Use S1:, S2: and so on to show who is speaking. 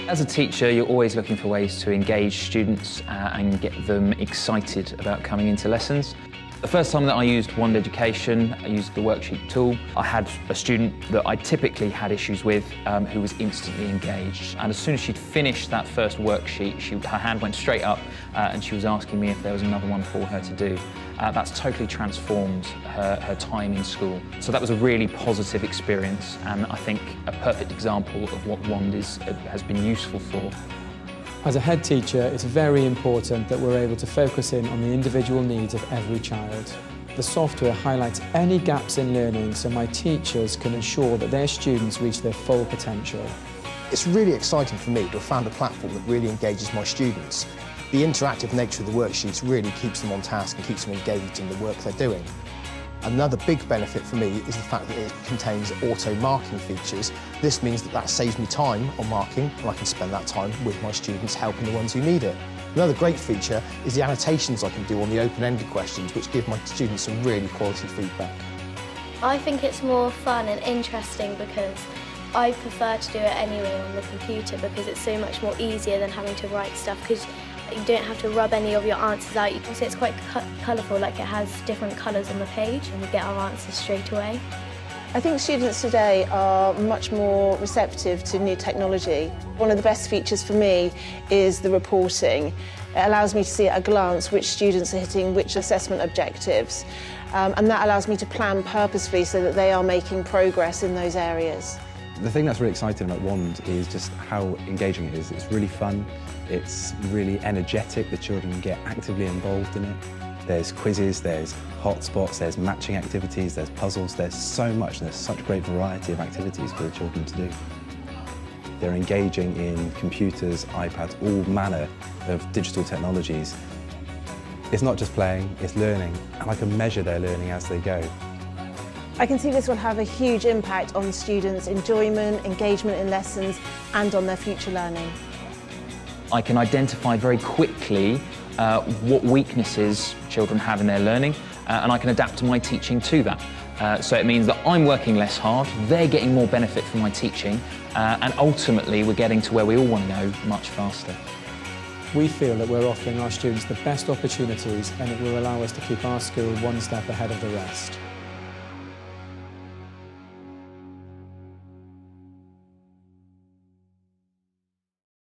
S1: As a teacher, you're always looking for ways to engage students and get them excited about coming into lessons. The first time that I used Wand Education, I used the worksheet tool. I had a student that I typically had issues with who was instantly engaged. And as soon as she'd finished that first worksheet, her hand went straight up and she was asking me if there was another one for her to do. That's totally transformed her time in school. So that was a really positive experience, and I think a perfect example of what Wand has been useful for.
S2: As a head teacher, it's very important that we're able to focus in on the individual needs of every child. The software highlights any gaps in learning so my teachers can ensure that their students reach their full potential.
S3: It's really exciting for me to have found a platform that really engages my students. The interactive nature of the worksheets really keeps them on task and keeps them engaged in the work they're doing. Another big benefit for me is the fact that it contains auto-marking features. This means that saves me time on marking, and I can spend that time with my students helping the ones who need it. Another great feature is the annotations I can do on the open-ended questions, which give my students some really quality feedback.
S4: I think it's more fun and interesting because I prefer to do it anyway on the computer because it's so much more easier than having to write stuff, because you don't have to rub any of your answers out. You can see it's quite colourful, like it has different colours on the page, and we get our answers straight away.
S5: I think students today are much more receptive to new technology. One of the best features for me is the reporting. It allows me to see at a glance which students are hitting which assessment objectives, and that allows me to plan purposefully so that they are making progress in those areas.
S6: The thing that's really exciting about Wand is just how engaging it is. It's really fun, it's really energetic, the children get actively involved in it. There's quizzes, there's hotspots, there's matching activities, there's puzzles, there's so much, and there's such great variety of activities for the children to do. They're engaging in computers, iPads, all manner of digital technologies. It's not just playing, it's learning, and I can measure their learning as they go.
S5: I can see this will have a huge impact on students' enjoyment, engagement in lessons, and on their future learning.
S1: I can identify very quickly what weaknesses children have in their learning, and I can adapt my teaching to that. So it means that I'm working less hard, they're getting more benefit from my teaching, and ultimately we're getting to where we all want to go much faster.
S2: We feel that we're offering our students the best opportunities, and it will allow us to keep our school one step ahead of the rest.